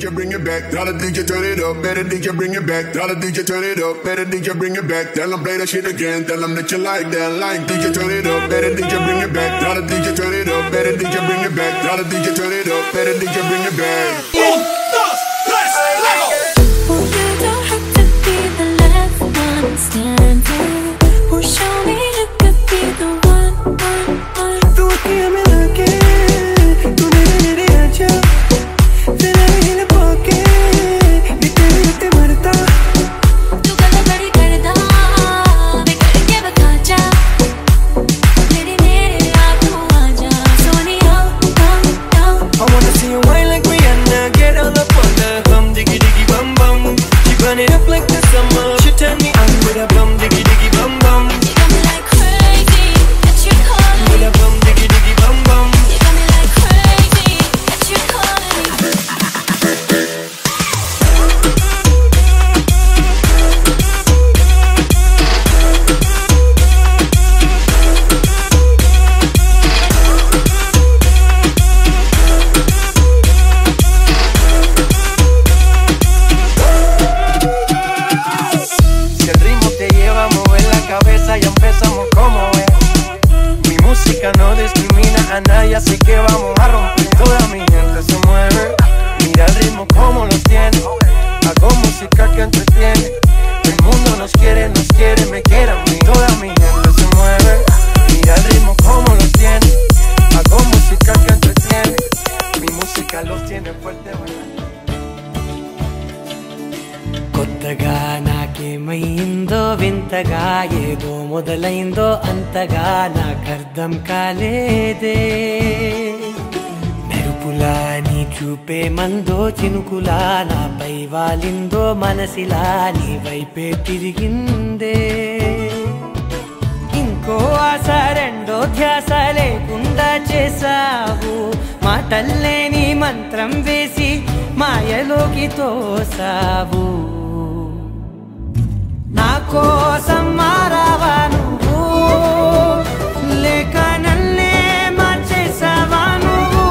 DJ bring it back. Tell the DJ turn it up. Better DJ bring it back. Tell the DJ turn it up. Better DJ bring it back. Tell them play that shit again. Tell them that you like that. Like DJ turn it up. Better DJ bring it back. Tell the DJ turn it up. Better DJ bring it back. Tell the DJ turn it up. Better DJ bring it back. Un, dos, tres, Lego. Well, you don't have to be the last one standing. Well, show me you could be the one. तू अखियाँ मिला के तूने मेरे आजा तेरा हिल पाके निकलते मरता तू गला बड़ी करदा बिगड़ के बता जा मेरे आँखों आजा Sonia I wanna see you wine like Rihanna, get all up on the hum, diggy diggy bum bum. She burn it up like the summer. She turn me on with a bum, diggy diggy bum bum. You got me like crazy that you calling With me. a bum, diggy diggy bum bum. You got me like crazy that you calling me. Si el ritmo te lleva a mover la cabeza, ya empezamos como es. Mi música no discrimina a nadie, así que vamos a romper. Toda mi gente se mueve, mira el ritmo como los tiene. Hago música que entretiene. El mundo nos quiere, me quiere a mí. Toda mi gente se mueve, mira el ritmo como los tiene. Hago música que entretiene. Mi música los tiene fuerte, ¿verdad? కొత్తగా నాకేమైందో వింతగా ఏదో మొదలైందో అంతగా నాకర్థం కాలేదే మెరుపులా నీ చూపే మందో చినుకులా నాపై వాలిందో మనసిలా నీ వైపే తిరిగిందే ఇంకో ఆశ రెండో ధ్యాస లేకుండా చేసావు మాటల్లే నీ మంత్రం వేసి మాయలోకి తోసావు నా కోసం మారావా నువ్వు లేక నన్నే మార్చేసావా నువ్వు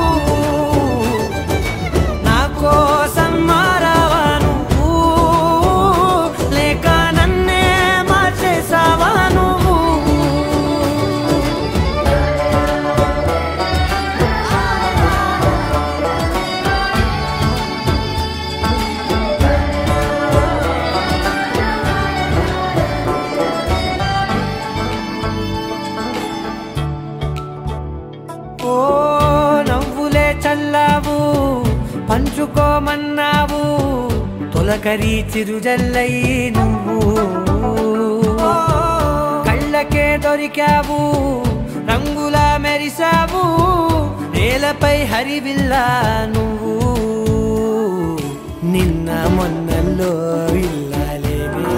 నా కోసం మారావా నువ్వు లేక నన్నే మార్చేసావా నువ్వు ఓ నవ్వులే చల్లావు పంచుకోమన్నావు తొలకరి చిరుజల్లై నువ్వు కళ్ళకే దొరికావు రంగులా మెరిసావు నేలపై హరివిల్లా నువ్వు నిన్న మొన్నల్లో ఇల్లాలేనే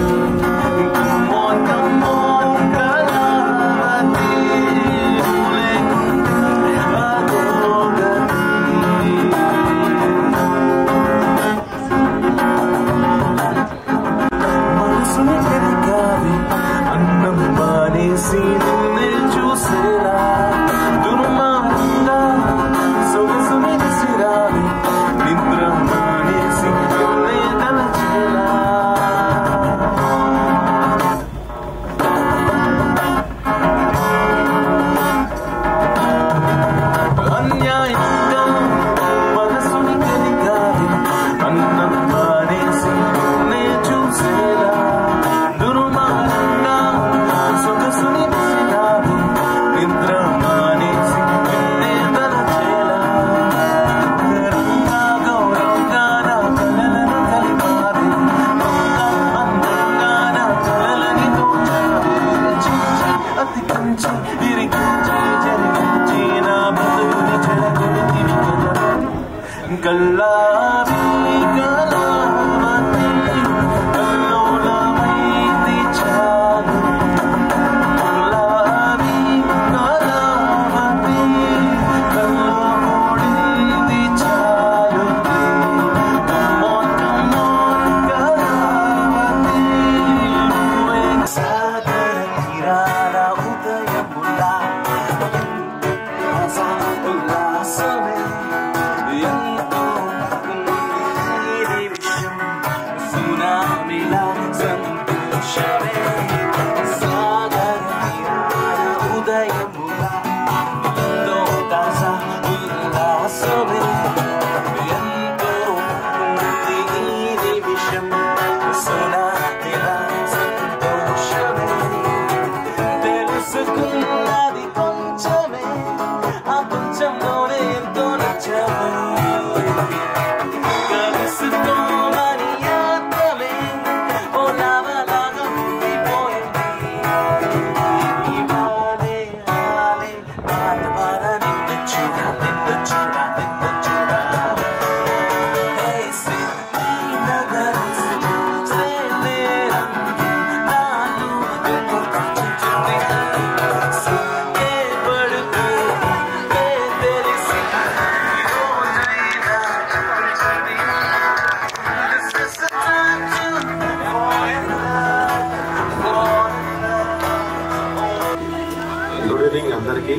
ఈవినింగ్ అందరికీ.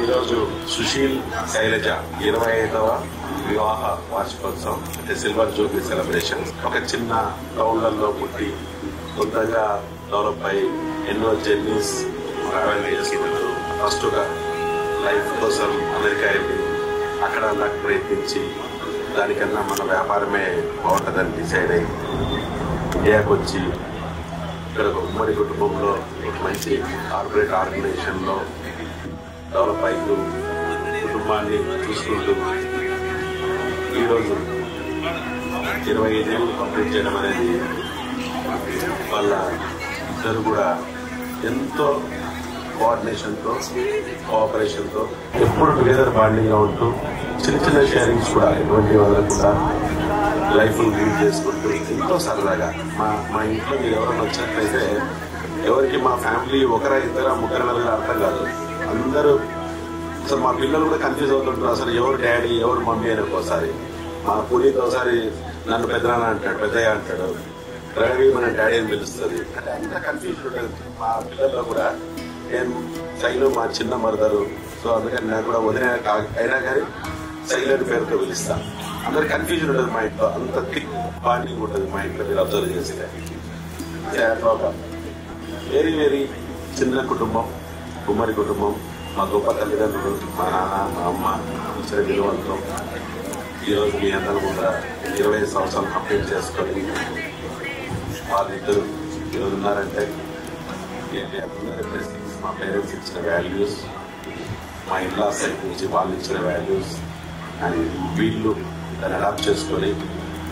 ఈరోజు సుశీల్ శైలజ 25వ వివాహ వార్షికోత్సవం, అంటే సిల్వర్ జూబ్లీ సెలబ్రేషన్. ఒక చిన్న టౌన్లలో పుట్టి సొంతంగా డెవలప్ అయి ఎన్నో జర్నీస్ ట్రావెల్ చేసుకుంటూ ఫస్ట్ గా లైఫ్ కోసం అమెరికా వెళ్ళి అక్కడ నాకు ప్రయత్నించి దానికన్నా మన వ్యాపారమే బాగుంటుందని డిసైడ్ అయ్యి ఇండియాకి వచ్చి ఇక్కడ ఒక ఉమ్మడి కుటుంబంలో ఒక మంచి కార్పొరేట్ ఆర్గనైజేషన్లో డెవలప్ అవుతూ కుటుంబాన్ని చూసుకుంటూ ఈరోజు 25 ఏళ్ళు కంప్లీట్ చేయడం అనేది వాళ్ళ ఇద్దరు కూడా ఎంతో కోఆర్డినేషన్తో కోఆపరేషన్తో ఎప్పుడు టుగెదర్ బాండింగ్గా ఉంటూ చిన్న చిన్న షేరింగ్స్ కూడా ఎటువంటి వదలకుండా లైఫ్ లీడ్ చేసుకుంటూ ఎంతో సరదాగా మా ఇంట్లో మీరు ఎవరైనా వచ్చినట్లయితే ఎవరికి మా ఫ్యామిలీ ఒకరా ఇద్దరా ముగ్గురు నలుగురు అర్థం కాదు. అందరూ అసలు మా పిల్లలు కూడా కన్ఫ్యూజ్ అవుతుంటారు, అసలు ఎవరు డాడీ ఎవరు మమ్మీ అని. ఒకసారి మా పునీత్ ఒకసారి నన్ను పెద్దనాన్న అంటాడు, పెద్దయ్య అంటాడు, రవి మన డాడీ అని పిలుస్తుంది. అంటే అంత కన్ఫ్యూజన్ ఉంటుంది మా పిల్లల్లో కూడా. నేను శైలు మా చిన్న మరదరు, సో అందుకని నాకు కూడా వదిన అయినా కానీ శైలు పేరుతో పిలుస్తాను. అందరికి కన్ఫ్యూజన్ ఉంటుంది మా ఇంట్లో, అంత థిక్ బాండింగ్ ఉంటుంది మా ఇంట్లో. మీరు అబ్జర్వ్ చేస్తే వెరీ వెరీ చిన్న కుటుంబం, ఉమ్మడి కుటుంబం. మా గొప్ప తల్లిదండ్రులు, మా నాన్న మా అమ్మ ఇచ్చిన విలువలతో ఈరోజు మీ అందరూ కూడా 25 సంవత్సరాలు కంప్లీట్ చేసుకొని వాళ్ళిద్దరు ఈరోజు ఉన్నారంటే మా పేరెంట్స్ ఇచ్చిన వాల్యూస్, మా ఇంట్లో సైడ్ నుంచి వాళ్ళు ఇచ్చిన వాల్యూస్ అండ్ వీళ్ళు దాన్ని అడాప్ట్ చేసుకొని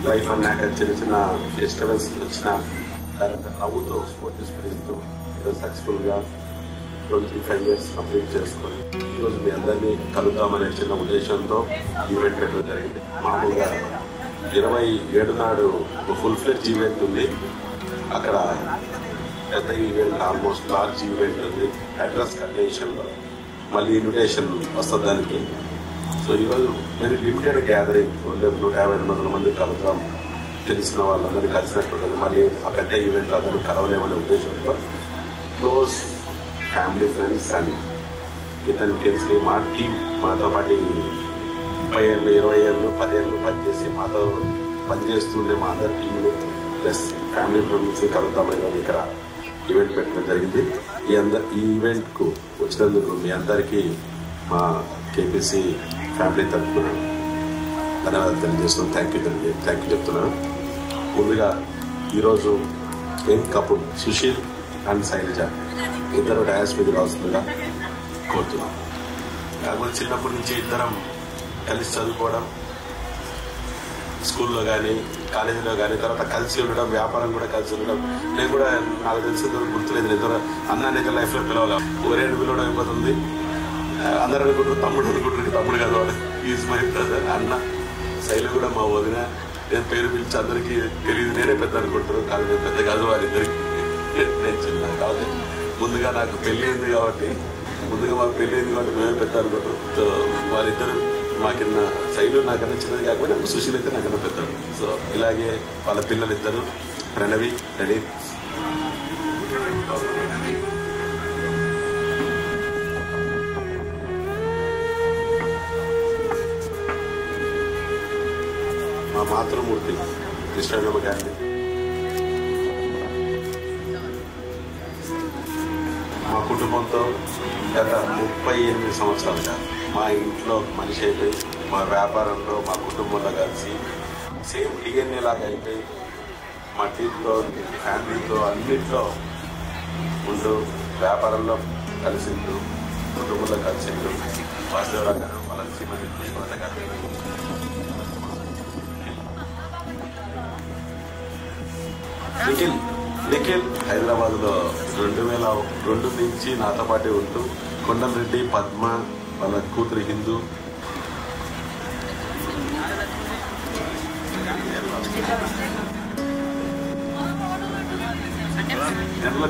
లైఫ్ అన్నాక చిన్న చిన్న ఫెస్టివల్స్ వచ్చిన దాని నవ్వుతో స్పోర్ట్స్ స్పిరిట్తో ఈరోజు సక్సెస్ఫుల్గా 25 ఇయర్స్ కంప్లీట్ చేసుకొని ఈరోజు మీ అందరినీ కలుద్దామనే చిన్న ఉద్దేశంతో ఈవెంట్ పెట్టడం జరిగింది. మామూలుగా 27 నాడు ఫుల్ ఫ్లెడ్జ్ ఈవెంట్ ఉంది. అక్కడ పెద్ద ఈవెంట్, ఆల్మోస్ట్ లార్జ్ ఈవెంట్ ఉంది అడ్రస్ కండిషన్లో. మళ్ళీ ఇన్విటేషన్ వస్తుంది దానికి. సో ఈరోజు వెరీ లిమిటెడ్ గ్యాదరింగ్, 150-200 మంది కలుద్దాం, తెలిసిన వాళ్ళందరినీ కలిసినట్టు. మళ్ళీ ఆ పెద్ద ఈవెంట్ అందరూ కలవలేమనే ఉద్దేశంతో క్లోజ్ ఫ్యామిలీ ఫ్రెండ్స్ అండ్ ఇతను తెలిసి మా టీం మాతో పాటు 30 ఏళ్ళు 20 ఏళ్ళు 10 ఏళ్ళు పనిచేసి మాతో పనిచేస్తుండే మా అందరి టీంలు ప్లస్ ఫ్యామిలీ ఫ్రెండ్స్ కలుద్దామని ఇక్కడ ఈవెంట్ పెట్టడం జరిగింది. ఈ ఈవెంట్కు వచ్చినందుకు మీ అందరికీ మా కేపీసీ ఫ్యామిలీ తరఫున ధన్యవాదాలు తెలియజేస్తున్నాం. థ్యాంక్ యూ చెప్తున్నాను. ముందుగా ఈరోజు young couple Sushil and Shailaja ఇద్దరు డయాస్ మీద రాస్తుందిగా కోరుతున్నాం. కాకపోతే చిన్నప్పటి నుంచి ఇద్దరం కలిసి చదువుకోవడం, స్కూల్లో కానీ కాలేజీలో కానీ, తర్వాత కలిసి ఉండడం, వ్యాపారం కూడా కలిసి ఉండడం. నేను కూడా నాకు తెలిసిన గుర్తులేదు, నేను అన్న నేను లైఫ్లో పిలవాలి ఒరేడు పిలవడం అయిపోతుంది. అందరూ అనుకుంటారు తమ్ముడు అనుకుంటారు, తమ్ముడు కాదు వాడు, ఈజ్ మై బ్రదర్. అన్న శైలి కూడా మా వదిన. నేను పేరు పిలిచి అందరికీ తెలియదు, నేనే పెద్ద అనుకుంటారు, కాదు నేను పెద్ద కాదు వారిద్దరికి, నేను చిన్న. కాబట్టి ముందుగా నాకు పెళ్ళి అయింది కాబట్టి మేమే పెద్ద అనుకుంటారు. సో వారిద్దరు మాకిన్న శైలు నాకన్నా చిన్నది కాకపోతే సుశీల్ అయితే నాకన్నా పెద్దడు. సో ఇలాగే వాళ్ళ పిల్లలిద్దరు ప్రణవి, ప్రణీత్. మా మాతృమూర్తి కృష్ణమ్మ గారిని, మా కుటుంబంతో గత 38 సంవత్సరాలుగా మా ఇంట్లో మనిషి అయిపోయి, మా వ్యాపారంలో మా కుటుంబంలో కలిసి సేమ్ డిఎన్ఏ లాగా అయిపోయి, మా టీంతో ఫ్యామిలీతో అన్నింటిలో ఉంటూ వ్యాపారంలో కలిసింటూ కుటుంబంలో కలిసింటూ వాసుదేవరావు గారు, వాళ్ళ శ్రీమతి పుష్పలత గారు, నిఖిల్ హైదరాబాద్లో 2002 నుంచి నాతో పాటే ఉంటూ, కొండలరెడ్డి, పద్మ వాళ్ళ కూతురు హిందూ,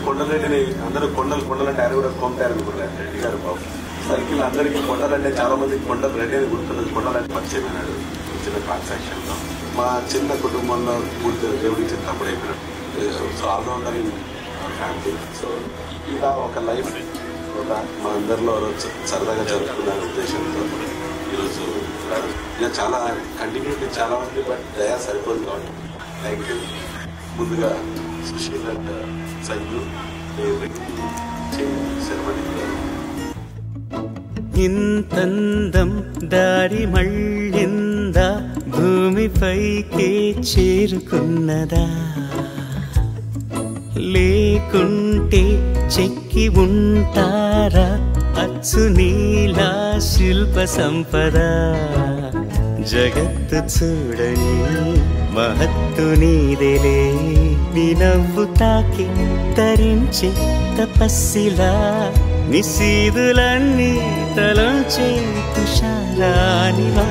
కొండలరెడ్డిని అందరూ కొండలంటే ఆయన కూడా కొంటారు అనుకున్నారు. రెడ్డి గారు బాబు సర్కిల్ అందరికీ కొండలంటే చాలా మంది కొండలరెడ్డి అని గుర్తున్నది. కొండలంటే పరిచయం అయినాడు చిన్న ట్రాన్సాక్షన్ లో. మా చిన్న కుటుంబంలో పూర్తి దేవుడికి తప్పుడు అయిపోయినాడు. So allrounder family. సో ఇలా ఒక లైఫ్ మా అందరిలో రోజు సరదాగా జరుపుకునే ఉద్దేశంతో ఈరోజు ఇంకా చాలా కంటిన్యూటీ చాలా ఉంది, బట్ దయా సరిపోదు కాబట్టి థ్యాంక్ యూ. ముందుగా సుశీల్ అండ్ సంజు సెరమనీ. ఇంతందం దారి మళ్ళిందా, భూమిపైకే చేరుకున్నదా, లేకుంటే చెక్కి ఉంటారా అచ్చు నీలా శిల్ప సంపద. జగత్తు చూడని మహత్తు నీదేలే, నీ నవ్వు తాకి తరించే తపస్సిలా, నిశీదులన్నీ తలంచే తుషారానివా.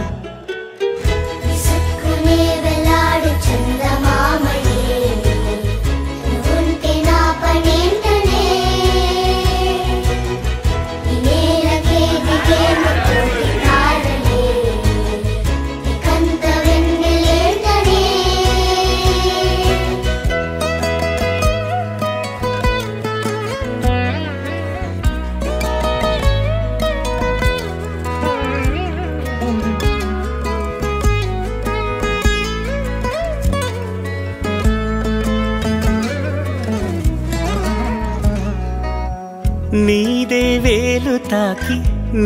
నీదే వేలు తాకి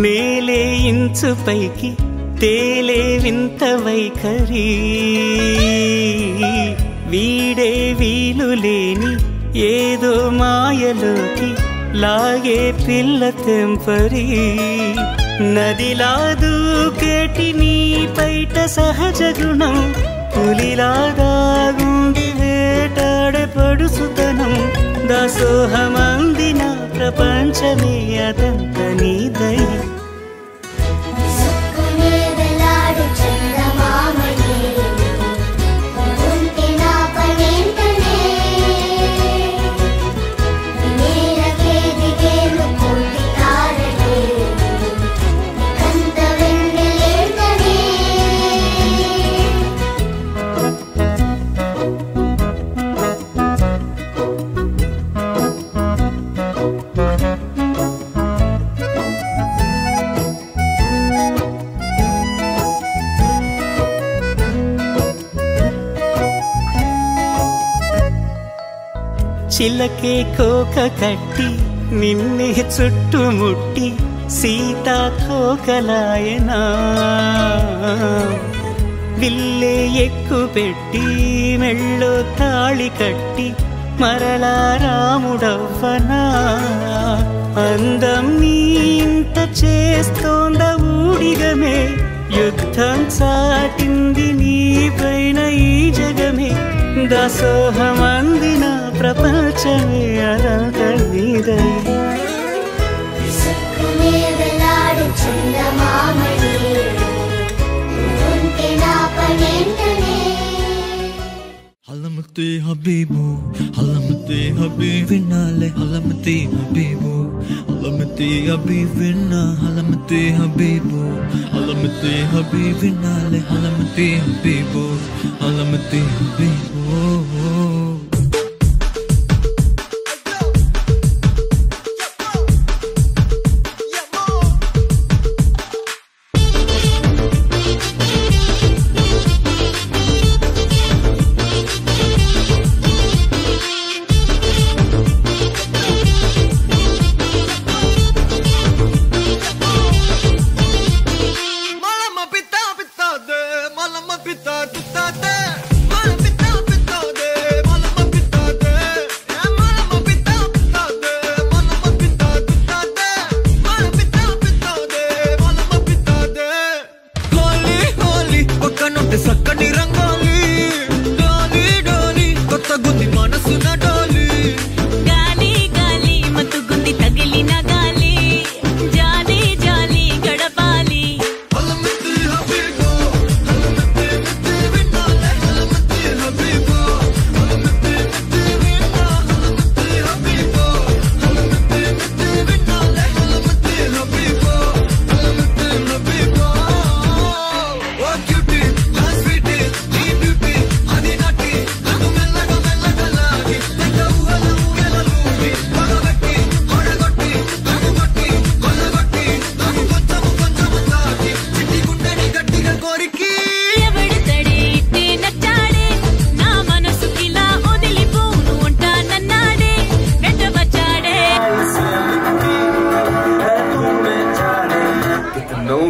నేలే ఇంచు పైకి తేలే వింత వైఖరి, వీడే వీలు లేని ఏదో మాయలోకి లాగే పిల్ల తెంపరి. నదిలా దూకేటి నీ పైట సహజ గుణం, పులిలాదాగుండి వేటాడే పడుసుతనం. దాసోహమందిన ప్రపంచమే అదంత నీదై. చిలకే కోక కట్టి నిన్నే చుట్టుముట్టి సీతాకోకలాయనా, విల్లే ఎక్కు పెట్టి మెళ్ళో తాళి కట్టి మరలా రాముడవ్వనా. అందం నీ ఇంత చేస్తోంద ఊడిగమే, యుద్ధం చాటింది నీ పైన ఈ జగమే. దాసోహమందిన ప్రపంచమే అదంత నీదై. Halamati Habibu, Halamati Habibinale, Halamati Habibu, Halamati Habibina, Halamati Habibu, Halamati Habibinale, Halamati Habibu, Halamati Habibu. Mala pita pita de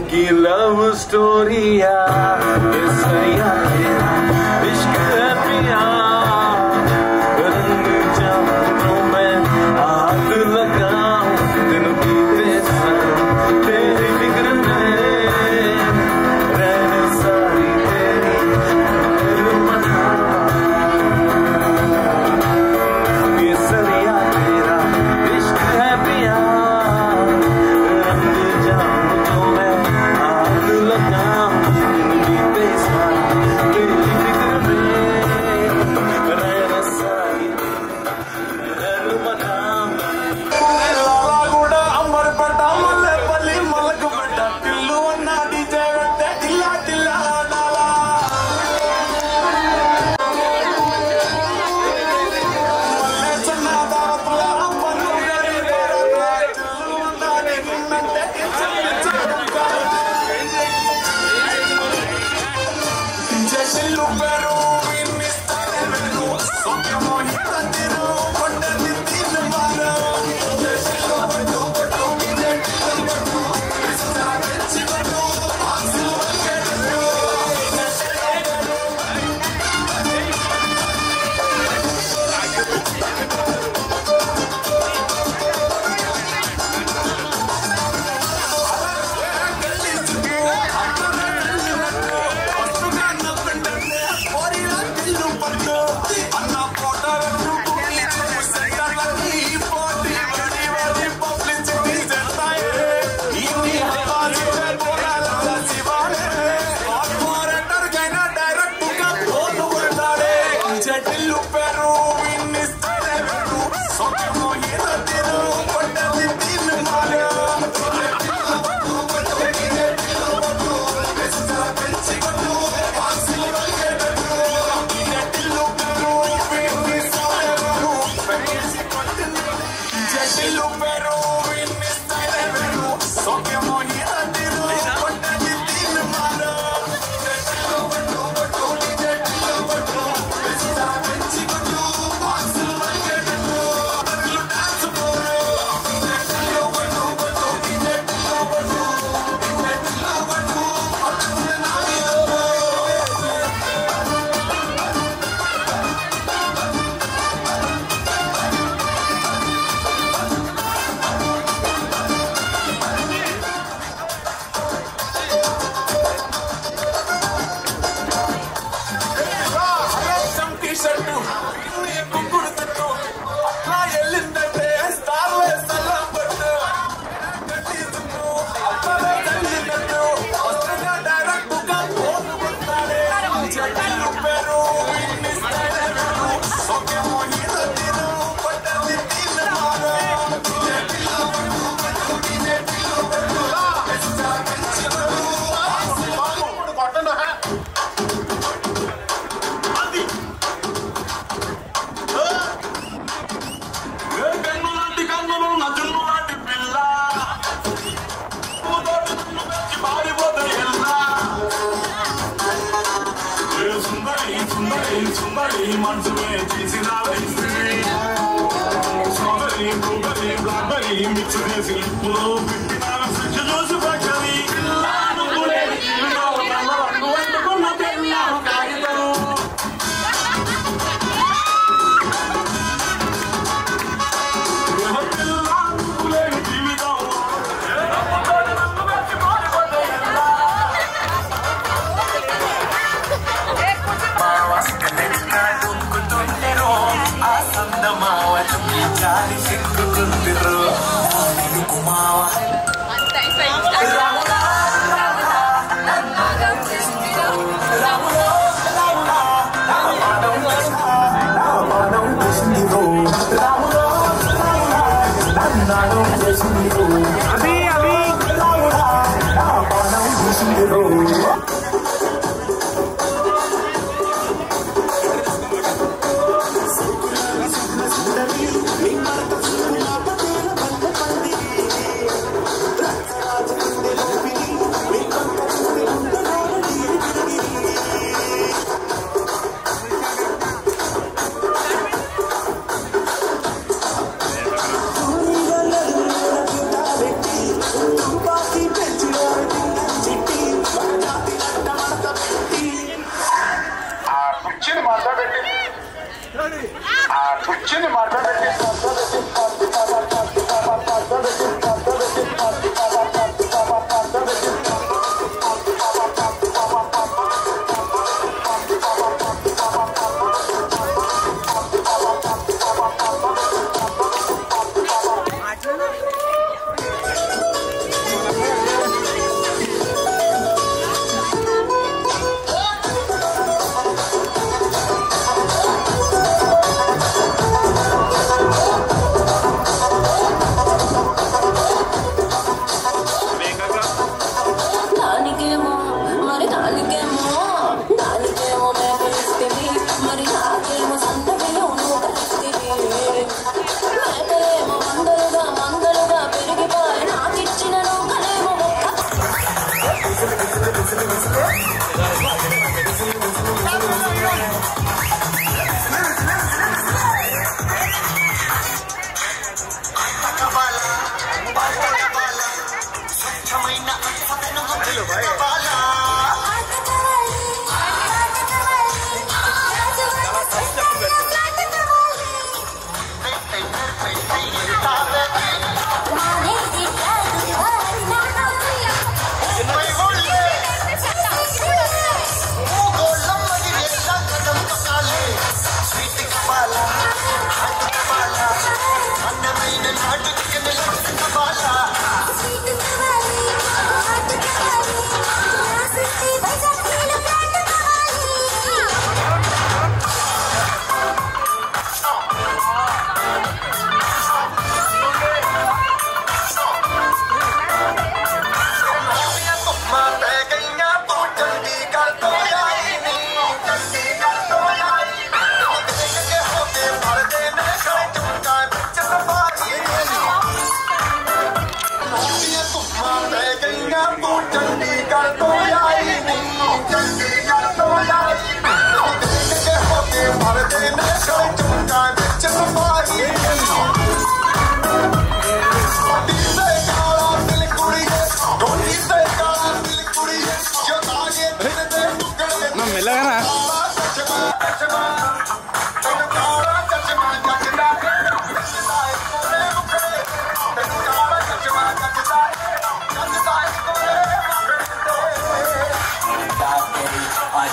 की लव स्टोरिया सैया तेरा इश्क है पिया रंग जाऊं मैं हाथ लगाऊं दिन बीते सारों तेरी फिक्र में रहने सारी तेरी ये सैया तेरा इश्क है पिया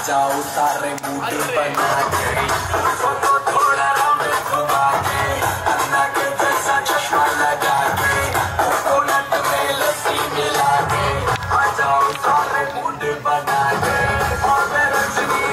जाओ तारे मूडी बना के फोटो थोड़ा राउंड घुमा के अन्ना के जैसा चश्मा लगा के कोकोनट में लस्सी मिला के आ जाओ तारे मूडी बना के और मैं रजनी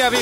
अभी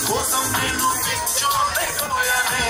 కోసం నేను పిచ్చోనే కోయనే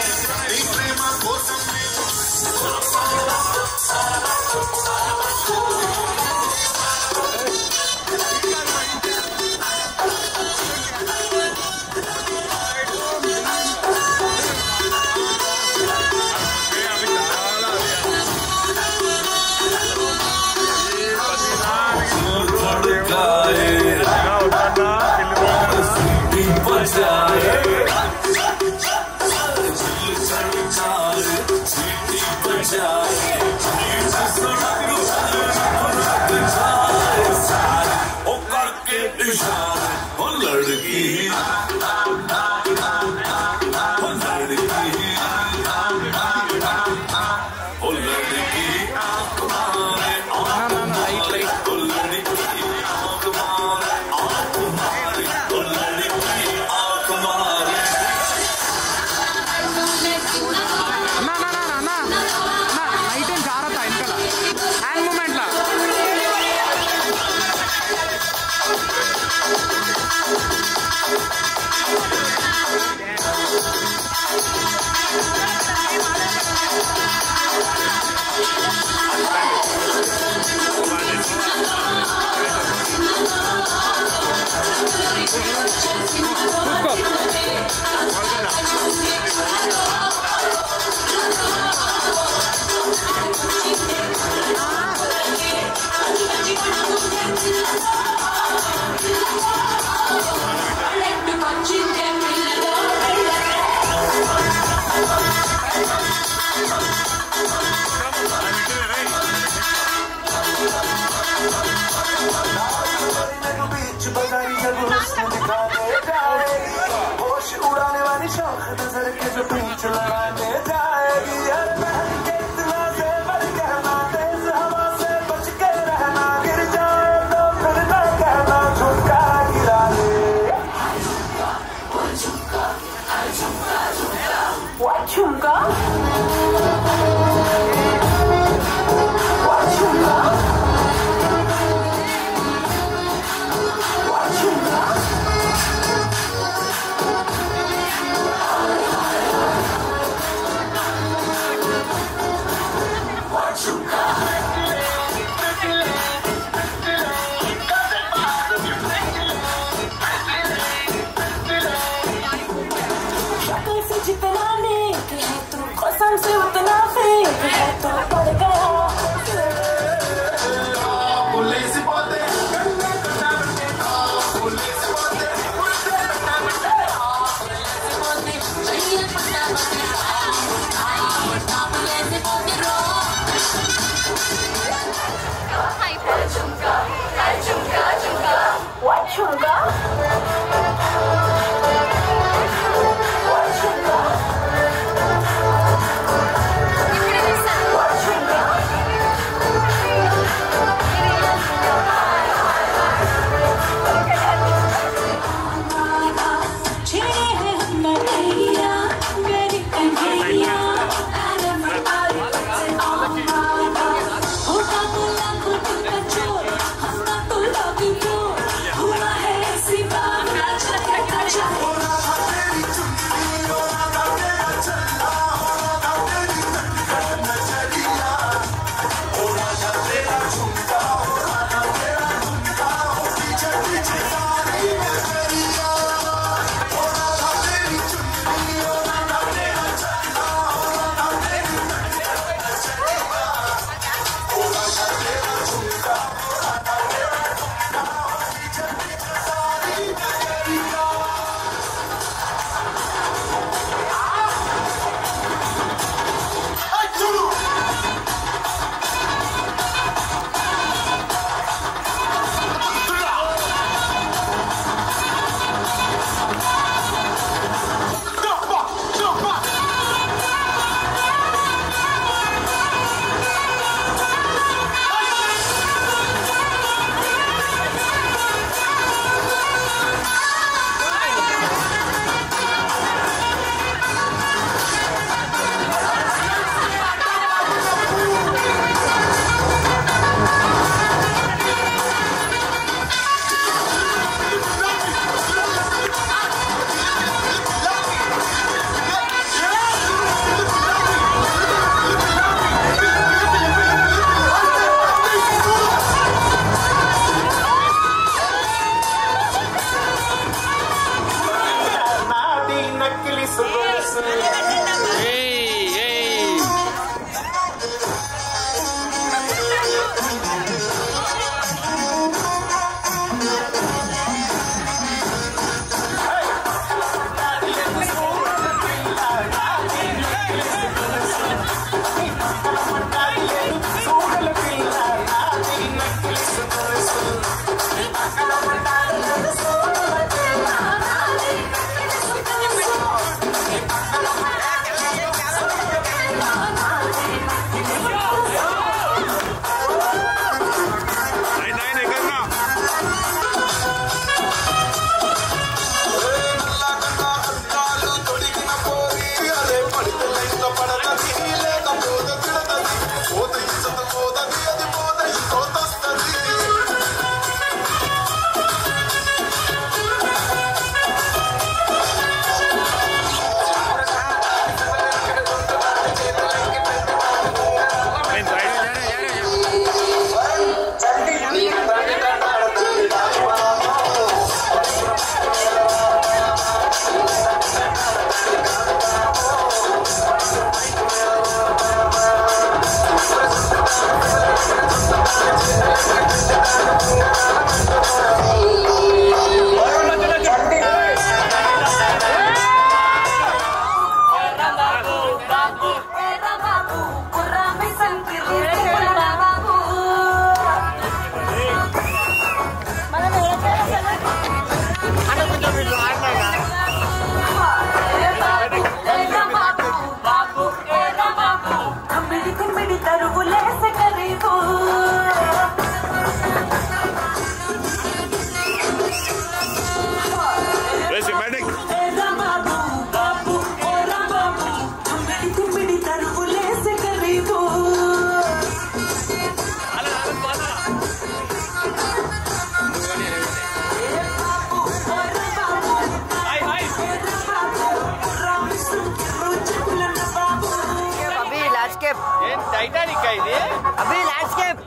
టైటానిక్ ఇది అభి ల్యాండ్స్కేప్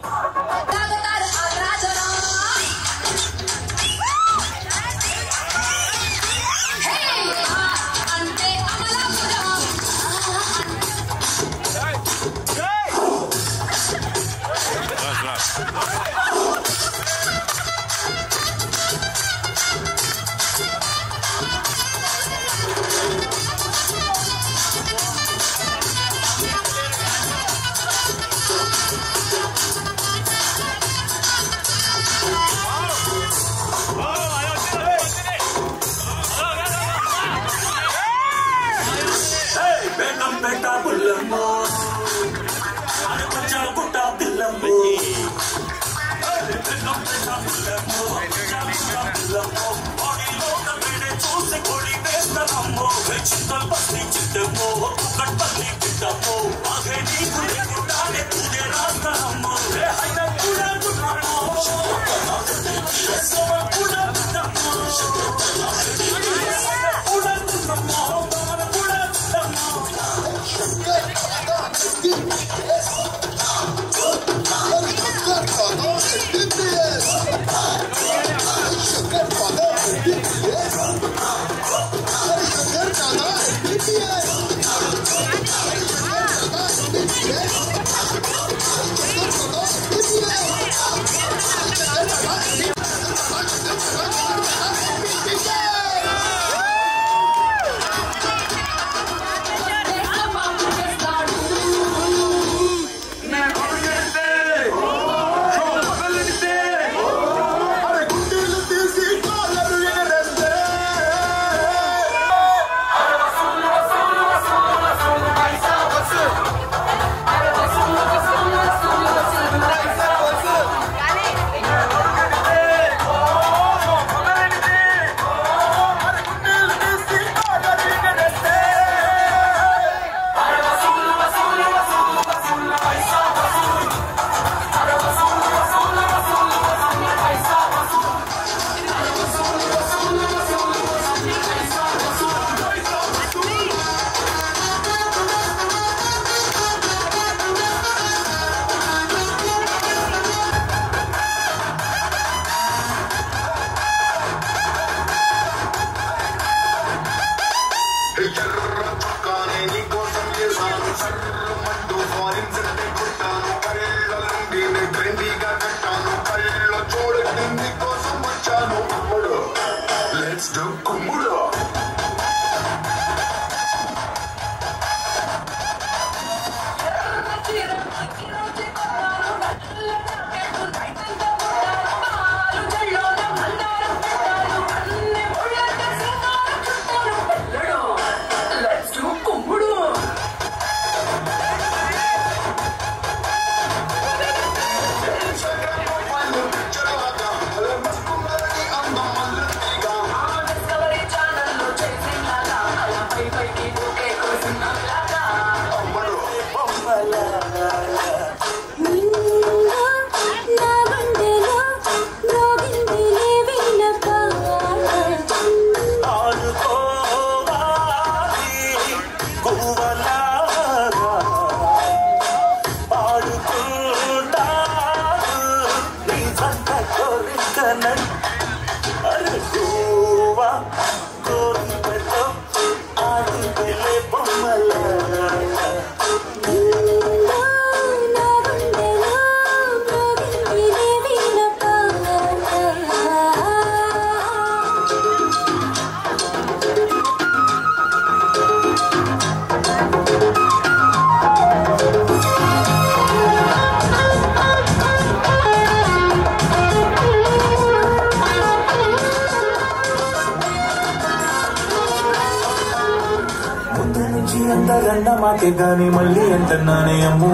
మాటే గాని మళ్ళీ అంటున్నానే అమ్ము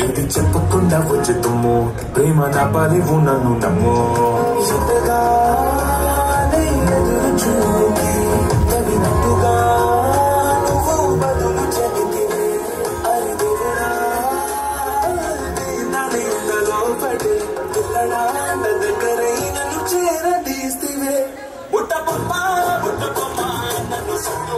ఇది చెప్పకుండా వచ్చే తుమ్ము ప్రేమ నా పలివు నన్ను నమ్ము ఎదురు చూకి తగినట్టుగా నువ్వు బదులు చెబితివే అరి దేవుడా నాది ఇంతలో పడి పిల్లడా దగ్గరై నన్ను చేరదీస్తివే బుట్ట బొమ్మ నన్ను సొంత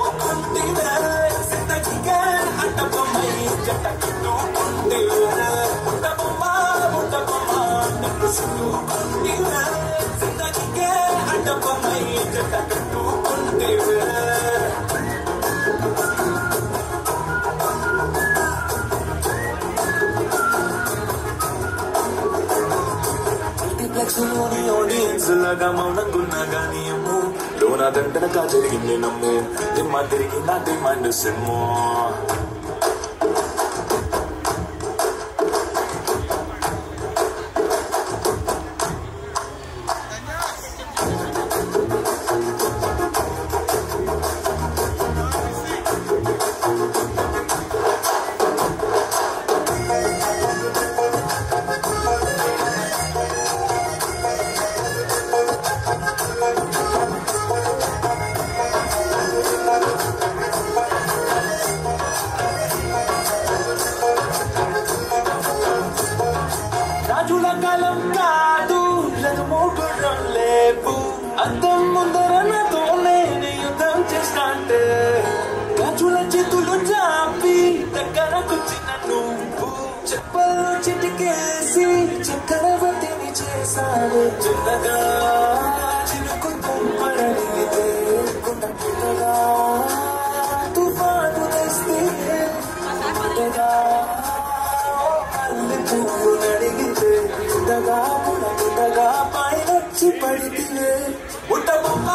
లాగా మౌనంగున్నా గానీ అమ్ము లోనా దండనగా జరిగింది నమ్ము దిమ్మ తిరిగి నా డిమాండ్ సిమ్ము అందం ముందర నాతోనే యుద్ధం చేస్తాంటే గాజుల చేతులు చాపి దగ్గరకొచ్చిన నువ్వు చెప్పలు చిటికేసి చక్రవర్తిని చేశాడు చిన్నగా చినుకు తుంపరడిగితే కొండ పుట్టగా తుఫాను తెస్తే పుట్టగా మళ్ళీ పువ్వు నడిగితే పుట్టగా పుట్టగా పైనొచ్చి పడితే ఉట్టబొమ్మ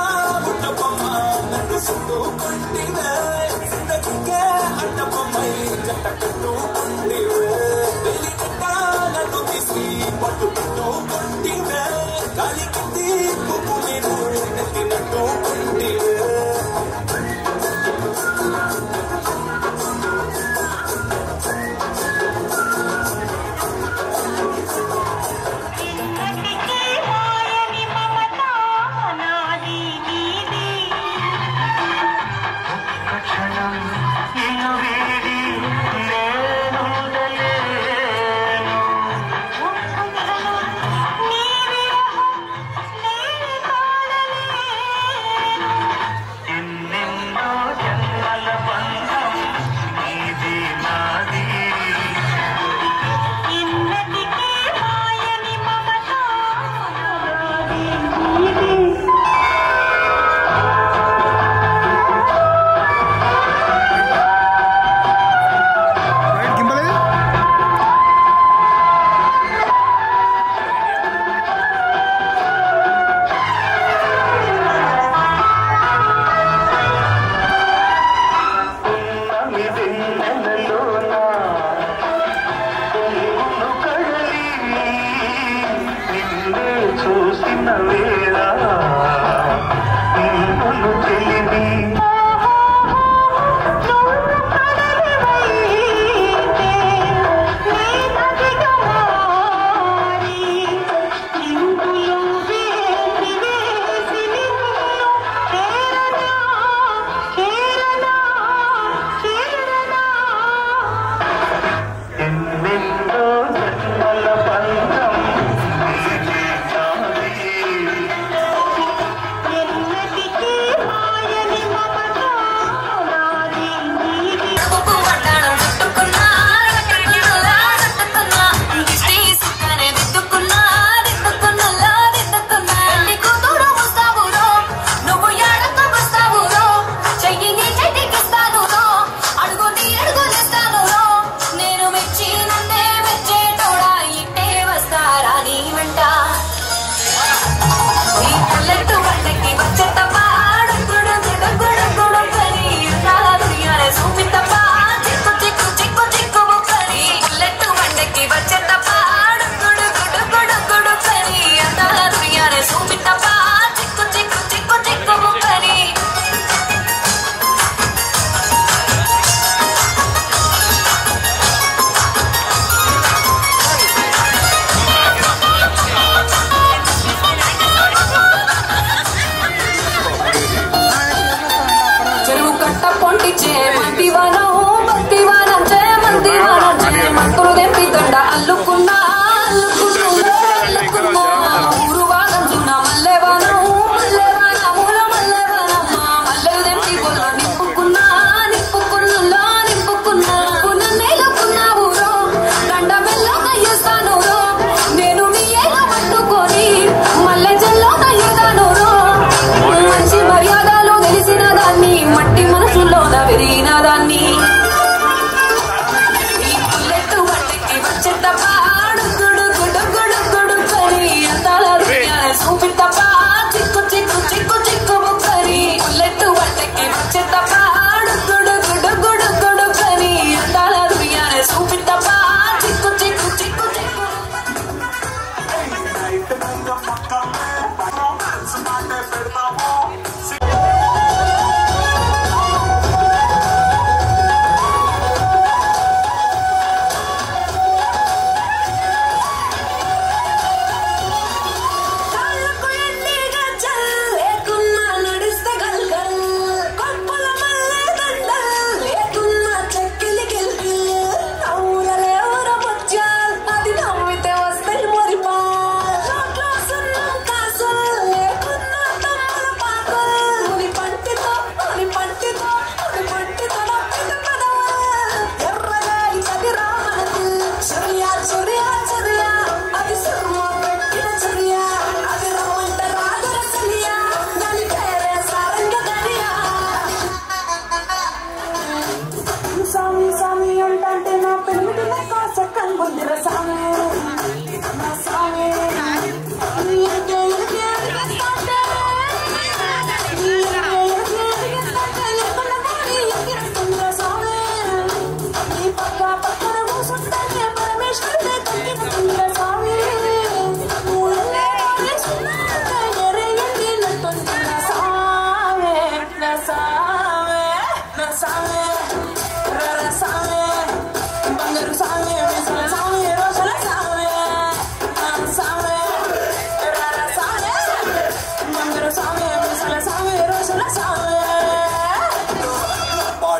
నన్ను సుట్టుకుంటివే జిందగీకే అట్టబొమ్మై కట్టకట్టుకుంటివే వెళ్ళి నిండా నన్ను తీసి పట్టుకుంటివే గాలి కింది పువ్వు నేను నెత్తినట్టుకుంటివే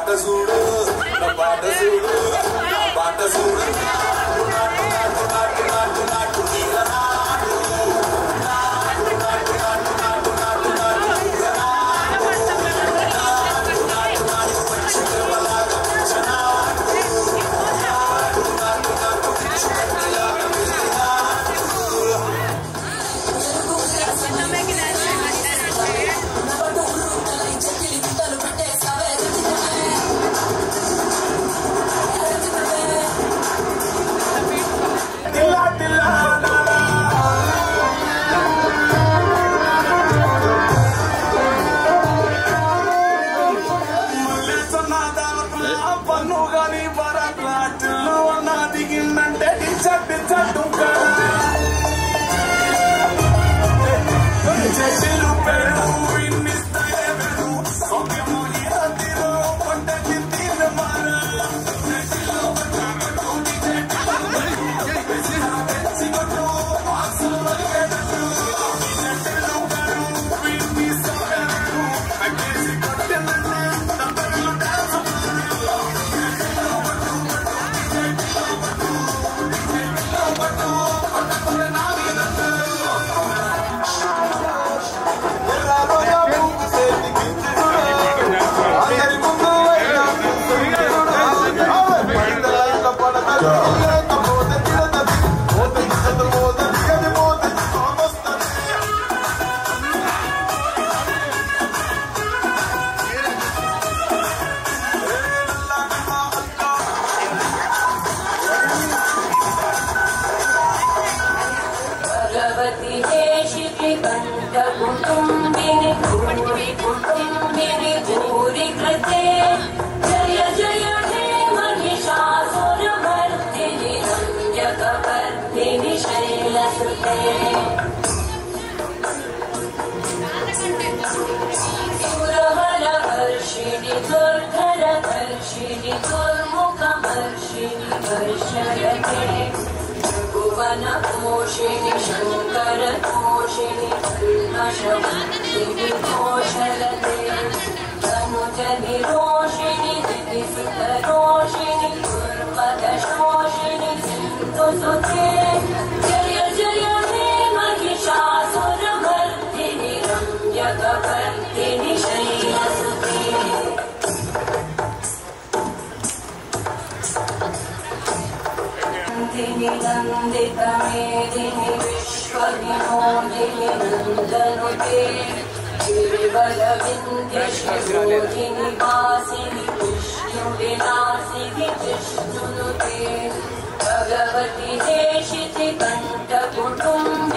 బాట చూడు నా బాట చూడు నా బాట చూడు నాటు నాటు నాటు నాటు నాటు నీల నాటు నాటు నాటు నాటు నాటు నాటు నాటు నీల నాటు నాటు నాటు నాటు పంచగలలాగా పంచనాటు నాటు నాటు నాటు పంచగలలాగా भगवती देशिति कंठ कुटुंब